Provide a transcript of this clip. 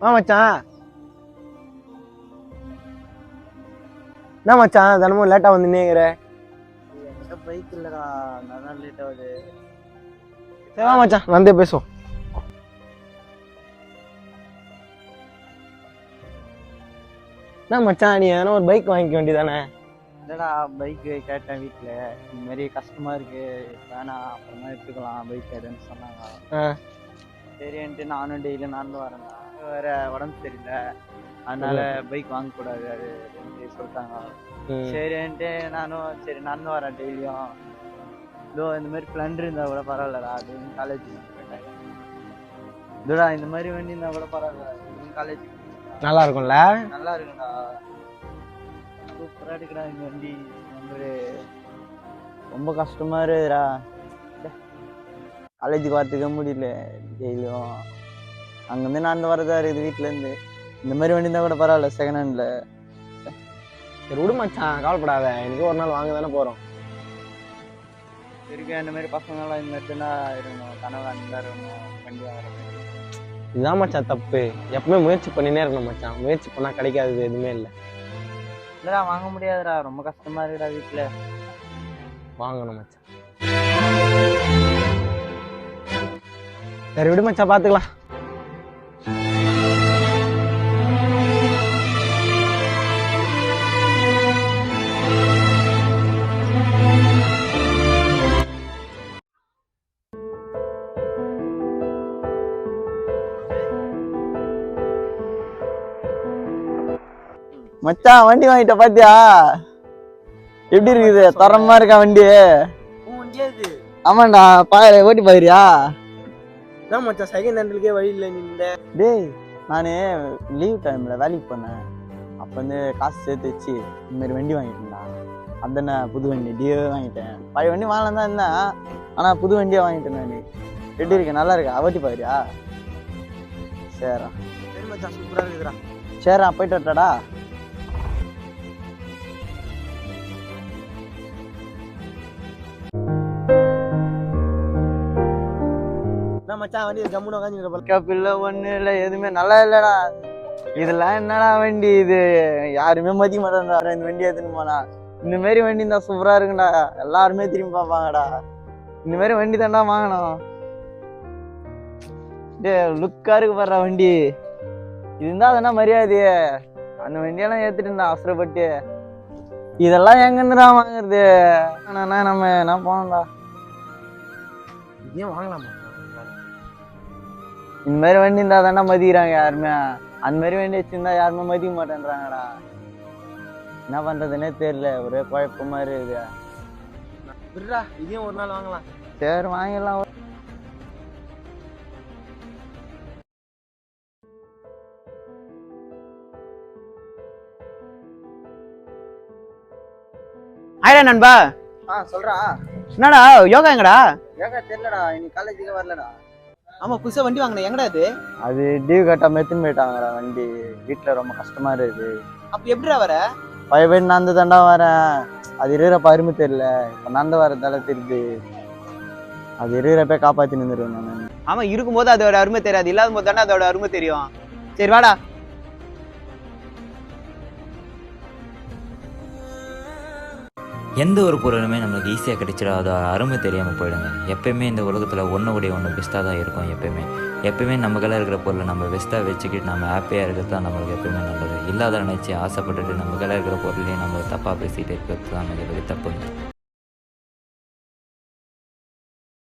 மச்சான். என்ன மச்சான் தினமும் லேட்டா வந்து நீங்கிற? என்கிட்ட பைக் இல்லடா, அதான் லேட் ஆகுது. சரி வா மச்சான் வந்து பேசுவோம். என்ன மச்சான் நீ எதனா ஒரு பைக் வாங்கிக்க வேண்டியதானே? இல்லடா, பைக்கு கேட்டேன் வீட்டில், இந்த மாதிரி கஷ்டமா இருக்கு, வேணாம் அப்புறமா எடுத்துக்கலாம் பைக் எதுன்னு சொன்னாங்க. சரின்ட்டு நானும் டெய்லி நடந்து வரேன்டா. வேற உடம்பு சரியில்லை, அதனால பைக் வாங்கக்கூடாது அது சொல்லிட்டாங்க. சரின்ட்டு நானும் சரி நடந்து வரேன் டெய்லியும். இதோ இந்த மாதிரி ஸ்ப்ளெண்டர் இருந்தா கூட பரவாயில்லடா, அது காலேஜ் போயிட்டேன். இதோடா இந்த மாதிரி வண்டி இருந்தா கூட பரவாயில்ல, காலேஜ் நல்லா இருக்கும்ல? நல்லா இருக்குடா, சூப்பரா இருக்குடா இந்த வண்டி. ரொம்ப கஷ்டமா இருக்குதுடா, காலேஜுக்கு வரத்துக்கே முடியல. டெய்லியும் அங்கேருந்து நடந்து வரதா இருக்குது வீட்டிலேருந்து. இந்த மாதிரி வண்டி இருந்தால் கூட பரவாயில்ல செகண்ட் ஹேண்டில். சரி விடு மச்சான், கவலைப்படாத, எனக்கு ஒரு நாள் வாங்க தானே போகிறோம். இருக்கு இந்த மாதிரி பசங்களாம் இந்த மாதிரி தான் இருக்கணும், கனவு அந்த இருக்கணும் வண்டி வாங்குறது. இதுதான் மச்சான் தப்பு. எப்பவுமே முயற்சி பண்ணினே இருக்கணும் மச்சான். முயற்சி பண்ணால் கிடைக்காதது எதுவுமே இல்லை. இல்லைடா வாங்க முடியாதுடா, ரொம்ப கஷ்டமா இருக்குடா வீட்டில். வாங்கணும் மச்சான். சரி விடு மச்சான் பார்த்துக்கலாம். மச்சான் வண்டி வாங்கிட்ட பாத்தியா? எப்படி இருக்குது? தரமா இருக்கா வண்டி? ஆமாண்டா, ஓட்டி பாக்குறியா? என்ன மச்சான் செகண்ட் ஹேண்டிலுக்கே வழி இல்லை நின்ற? டேய் நானு லீவ் டைம்ல வேலைக்கு போனேன், அப்ப வந்து காசு சேர்த்து வச்சு இந்த மாதிரி வண்டி வாங்கிட்டேன்டா. அந்த புது வண்டி டியோவே வாங்கிட்டேன். பழைய வண்டி வாங்கலாம் தான் இருந்தேன், ஆனா புது வண்டியா வாங்கிட்டேன் நான். எப்படி இருக்கு? நல்லா இருக்கா? ஓட்டி பாக்குறியா? சரிடா. சரி மச்சான் சூப்பரா இருக்குதுடா. சரிடா போயிட்டு வரட்டாடா. மச்சான் வண்டி ஜம்முன்னு உட்காந்து இல்லை ஒண்ணு இல்லை, எதுவுமே நல்லா இல்லடா. இதெல்லாம் என்னடா வண்டி இது? யாருமே மதிக்க மாட்டேன்டா இந்த வண்டி எடுத்துன்னு போனா. இந்த மாதிரி வண்டி இருந்தா சூப்பரா இருக்குண்டா, எல்லாருமே திரும்பி பார்ப்பாங்கடா. இந்த மாதிரி வண்டி தான்டா வாங்கணும். டே லுக்கா இருக்கு பாடுறா வண்டி, இது இருந்தா அதெல்லாம் மரியாதையே. அந்த வண்டியெல்லாம் ஏத்துட்டுண்டா அவசரப்பட்டு. இதெல்லாம் எங்கன்னுடா வாங்குறது? நம்ம என்ன போனோம்டா, இதையும் வாங்கலாமா? இந்த மாதிரி வண்டி இருந்தா தானே மதிக்கிறாங்க யாருமே. அந்த மாதிரி வண்டி வச்சிருந்தா யாருமே மதிக்க மாட்டேன்றாங்கடா. என்ன பண்றதுன்னே தெரியல, ஒரே குழப்பமா இருக்குது. இதையும் ஒரு நாள் வாங்கலாம். சரி வாங்கிடலாம். ஆயிடா நண்பா. சொல்றா. என்னடா யோகா எங்கடா? யோகா தெரியலடா, இன்னைக்கு காலேஜுக்கு வரலடா. ஆமா புதுசா வண்டி வாங்கினேன், எங்கடா அது? அது டியூ கட்டாம எடுத்துன்னு போயிட்டாங்கடா வண்டி, வீட்டுல ரொம்ப கஷ்டமா இருக்குது. அப்ப எப்படிடா வர? பழைய பேர் நடந்து தாண்டா வரேன், அது இருக்கிறப்ப அருமை தெரியல, இப்ப நடந்து வரதால தெரியுது. அது இருக்கிறப்ப காப்பாத்தி நின்றுருவேன் நான். ஆமா இருக்கும்போது அதோட அருமை தெரியாது, இல்லாத போது தானே அதோட அருமை தெரியும். சரி வாடா. எந்த ஒரு பொருளுமே நம்மளுக்கு ஈஸியாக கிடைச்சிடும், அது அருமை தெரியாமல் போயிடுங்க. எப்பயுமே இந்த உலகத்தில் ஒன்று பெஸ்ட்டாக தான் இருக்கும். எப்பயுமே நம்ம கையில் இருக்கிற பொருளை நம்ம பெஸ்ட்டாக வச்சுக்கிட்டு நம்ம ஹாப்பியாக இருக்கிறது தான் நம்மளுக்கு எப்பயுமே நல்லது. இல்லாத நினச்சி ஆசைப்பட்டுட்டு நம்ம கையில் இருக்கிற பொருளையும் நம்ம தப்பாக பேசிகிட்டு இருக்கிறது தான் மிகப்பெரிய தப்புங்க.